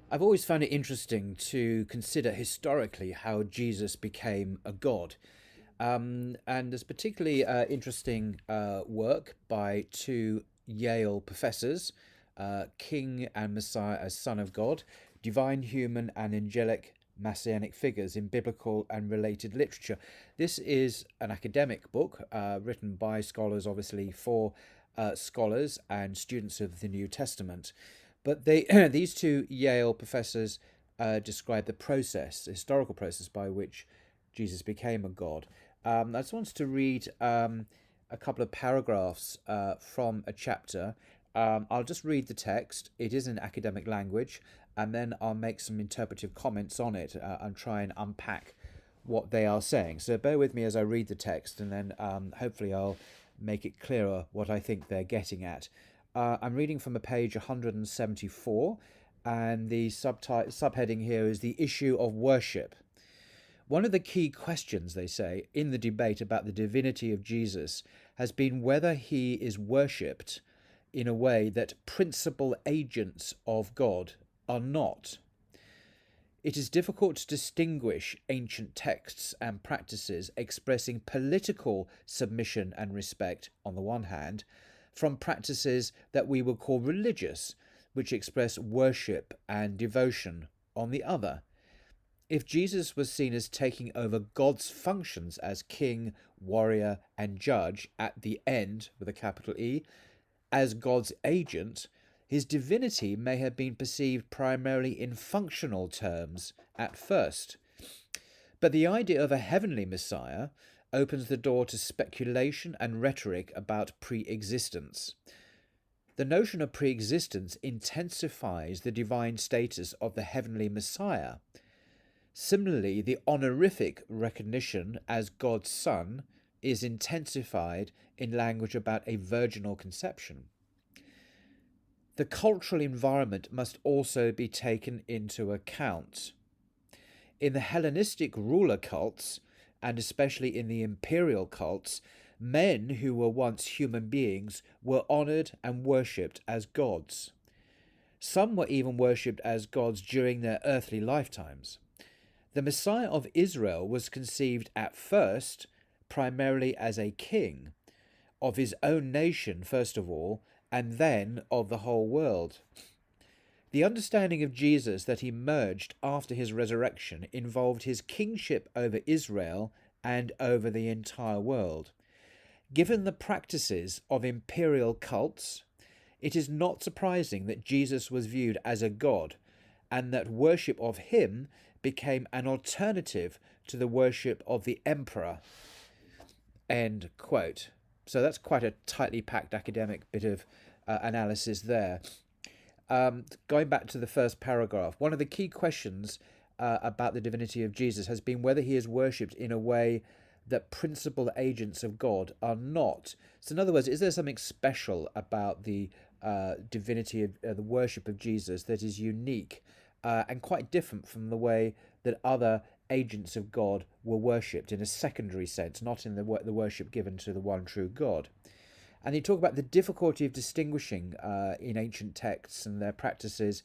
I've always found it interesting to consider historically how Jesus became a god. And there's particularly interesting work by two Yale professors, King and Messiah as Son of God, Divine, Human, and Angelic Messianic Figures in Biblical and Related Literature. This is an academic book written by scholars, obviously, for scholars and students of the New Testament. But they these two Yale professors describe the process, the historical process by which Jesus became a god. I just wanted to read a couple of paragraphs from a chapter. I'll just read the text. It is in academic language, and then I'll make some interpretive comments on it and try and unpack what they are saying. So bear with me as I read the text, and then hopefully I'll make it clearer what I think they're getting at. I'm reading from a page 174, and the subheading here is the issue of worship. One of the key questions, they say, in the debate about the divinity of Jesus has been whether he is worshipped in a way that principal agents of God are not. It is difficult to distinguish ancient texts and practices expressing political submission and respect on the one hand, from practices that we would call religious, which express worship and devotion on the other. If Jesus was seen as taking over God's functions as king, warrior, and judge at the end, with a capital E, as God's agent, his divinity may have been perceived primarily in functional terms at first. But the idea of a heavenly Messiah opens the door to speculation and rhetoric about pre-existence. The notion of pre-existence intensifies the divine status of the heavenly Messiah. Similarly, the honorific recognition as God's Son is intensified in language about a virginal conception. The cultural environment must also be taken into account. In the Hellenistic ruler cults, and especially in the Imperial cults, men who were once human beings were honoured and worshipped as gods. Some were even worshipped as gods during their earthly lifetimes. The Messiah of Israel was conceived at first primarily as a king, of his own nation first of all, and then of the whole world. The understanding of Jesus that emerged after his resurrection involved his kingship over Israel and over the entire world. Given the practices of imperial cults, it is not surprising that Jesus was viewed as a god and that worship of him became an alternative to the worship of the emperor. End quote. So that's quite a tightly packed academic bit of analysis there. Going back to the first paragraph, one of the key questions about the divinity of Jesus has been whether he is worshipped in a way that principal agents of God are not. So in other words, is there something special about the divinity of the worship of Jesus that is unique and quite different from the way that other agents of God were worshipped in a secondary sense, not in the worship given to the one true God? And you talk about the difficulty of distinguishing in ancient texts and their practices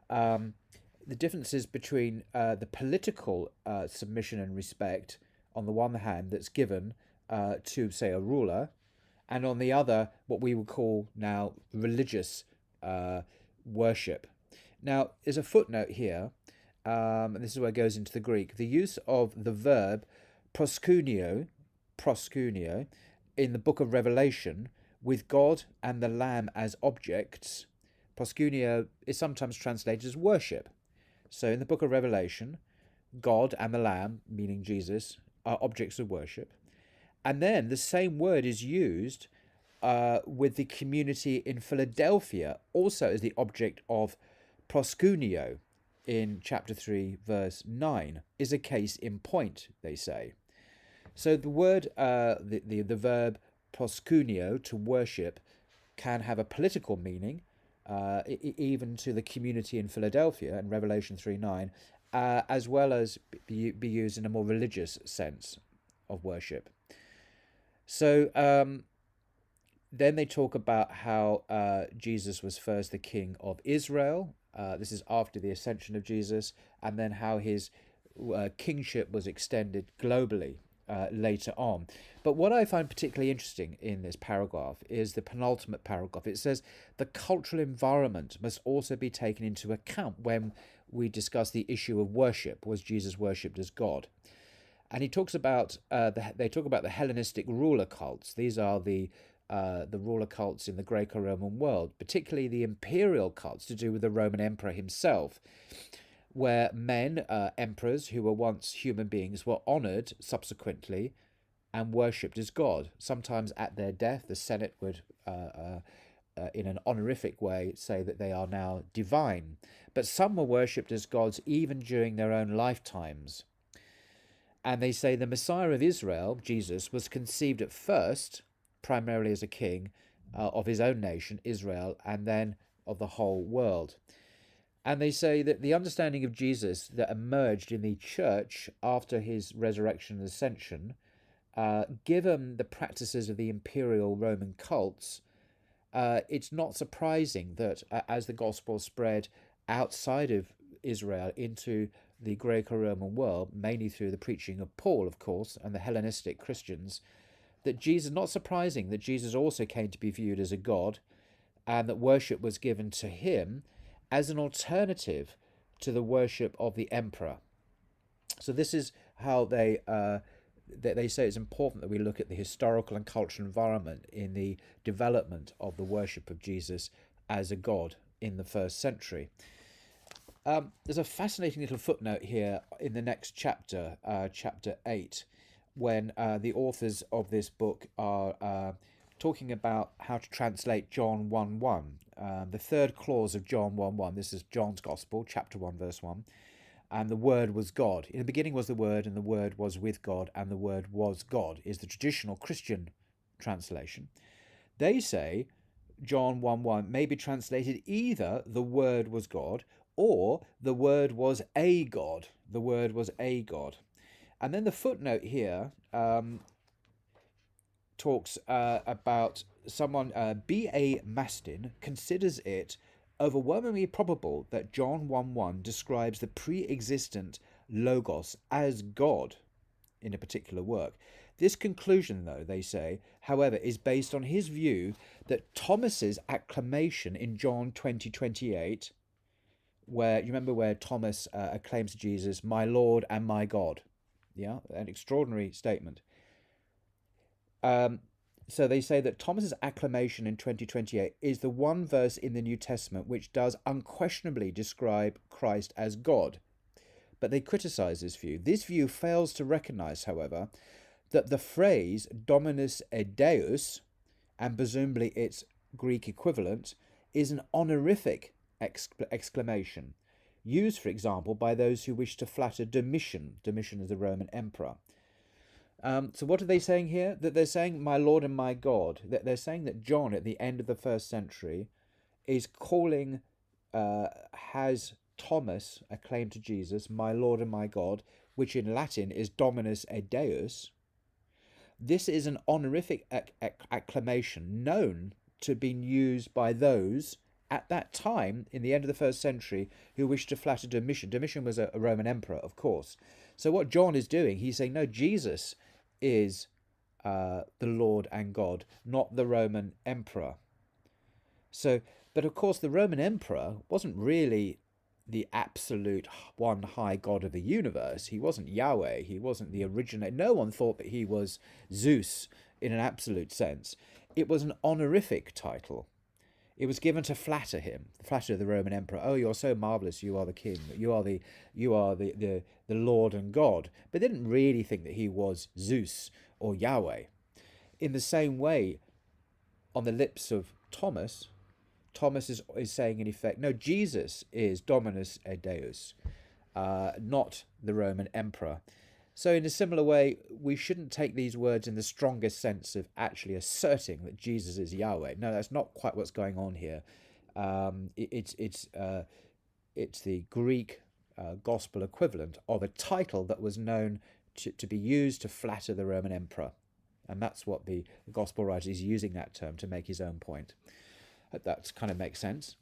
the differences between the political submission and respect on the one hand that's given to, say, a ruler, and on the other, what we would call now religious worship. Now, there's a footnote here, and this is where it goes into the Greek. The use of the verb proskuneo, in the book of Revelation, with God and the Lamb as objects, proskuneo is sometimes translated as worship. So in the book of Revelation, God and the Lamb, meaning Jesus, are objects of worship. And then the same word is used with the community in Philadelphia, also as the object of proskuneo in chapter 3, verse 9, is a case in point, they say. So the word, the verb proskuneo, to worship, can have a political meaning, even to the community in Philadelphia in Revelation 3:9, as well as be used in a more religious sense of worship. So then they talk about how Jesus was first the king of Israel, This is after the ascension of Jesus, and then how his kingship was extended globally later on. But what I find particularly interesting in this paragraph is the penultimate paragraph. It says the cultural environment must also be taken into account when we discuss the issue of worship. Was Jesus worshipped as God? And he talks about they talk about the Hellenistic ruler cults. These are the ruler cults in the Greco-Roman world, particularly the imperial cults to do with the Roman emperor himself, where men, emperors who were once human beings, were honoured subsequently and worshipped as God. Sometimes at their death, the Senate would, in an honorific way, say that they are now divine. But some were worshipped as gods even during their own lifetimes. And they say the Messiah of Israel, Jesus, was conceived at first primarily as a king of his own nation, Israel, and then of the whole world. And they say that the understanding of Jesus that emerged in the church after his resurrection and ascension, given the practices of the imperial Roman cults, it's not surprising that as the gospel spread outside of Israel into the Greco-Roman world, mainly through the preaching of Paul, of course, and the Hellenistic Christians, that Jesus, not surprising that Jesus also came to be viewed as a god, and that worship was given to him as an alternative to the worship of the emperor. So this is how they say it's important that we look at the historical and cultural environment in the development of the worship of Jesus as a god in the first century. There's a fascinating little footnote here in the next chapter, chapter 8, when the authors of this book are talking about how to translate John 1:1, the third clause of John 1:1. This is John's Gospel, chapter 1, verse 1. And the Word was God. In the beginning was the Word, and the Word was with God, and the Word was God, is the traditional Christian translation. They say John 1:1 may be translated either the Word was God or the Word was a God. The Word was a God. And then the footnote here talks about someone, B.A. Mastin, considers it overwhelmingly probable that John 1:1 describes the pre-existent Logos as God in a particular work. This conclusion, though, they say, however, is based on his view that Thomas's acclamation in John 20:28, where you remember where Thomas acclaims to Jesus, "My Lord and my God." Yeah, an extraordinary statement. So they say that Thomas's acclamation in 20:28 is the one verse in the New Testament which does unquestionably describe Christ as God. But they criticize this view. This view fails to recognize, however, that the phrase Dominus et Deus, and presumably its Greek equivalent, is an honorific exclamation, used, for example, by those who wish to flatter Domitian. Domitian is the Roman emperor. So what are they saying here? That they're saying, "My Lord and my God." That they're saying that John, at the end of the first century, is calling, has Thomas acclaim to Jesus, "My Lord and my God," which in Latin is Dominus et Deus. This is an honorific acclamation known to be used by those at that time, in the end of the first century, who wished to flatter Domitian. Domitian was a Roman emperor, of course. So what John is doing, he's saying, no, Jesus is the Lord and God, not the Roman emperor. So, but of course, the Roman emperor wasn't really the absolute one high God of the universe. He wasn't Yahweh. He wasn't the originator. No one thought that he was Zeus in an absolute sense. It was an honorific title. It was given to flatter him, flatter the Roman emperor. "Oh, you're so marvelous. You are the king. You are the Lord and God." But they didn't really think that he was Zeus or Yahweh. In the same way, on the lips of Thomas, Thomas is saying in effect, no, Jesus is Dominus et Deus, not the Roman emperor. So in a similar way, we shouldn't take these words in the strongest sense of actually asserting that Jesus is Yahweh. No, that's not quite what's going on here. It's the Greek gospel equivalent of a title that was known to be used to flatter the Roman emperor. And that's what the gospel writer is using that term to make his own point. That kind of makes sense.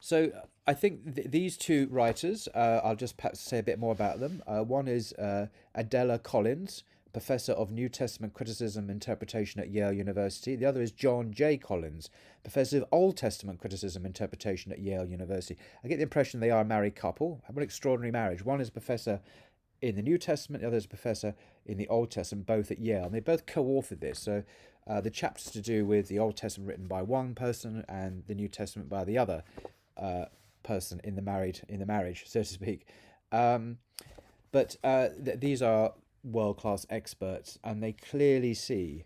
So I think these two writers, I'll just perhaps say a bit more about them. One is Adela Collins, Professor of New Testament Criticism and Interpretation at Yale University. The other is John J. Collins, Professor of Old Testament Criticism and Interpretation at Yale University. I get the impression they are a married couple. What an extraordinary marriage. One is a professor in the New Testament, the other is a professor in the Old Testament, both at Yale. And they both co-authored this. So the chapters to do with the Old Testament written by one person and the New Testament by the other uh, person in the marriage, so to speak. Um, but these are world class experts, and they clearly see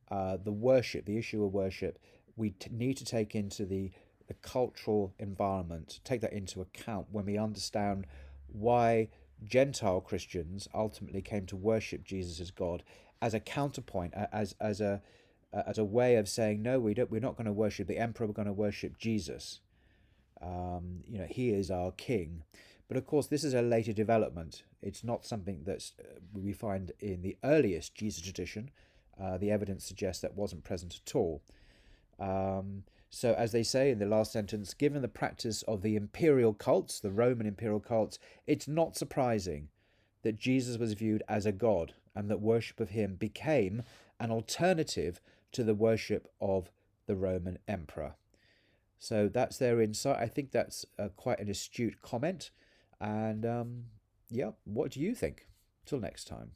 the issue of worship. We need to take into the cultural environment, take that into account when we understand why Gentile Christians ultimately came to worship Jesus as God, as a counterpoint, as a way of saying no, we're not going to worship the emperor. We're going to worship Jesus. He is our king. But of course, this is a later development. It's not something that we find in the earliest Jesus tradition. The evidence suggests that wasn't present at all. So, as they say in the last sentence, given the practice of the imperial cults, the Roman imperial cults, it's not surprising that Jesus was viewed as a god and that worship of him became an alternative to the worship of the Roman emperor. So that's their insight. I think that's quite an astute comment. And yeah, what do you think? Till next time.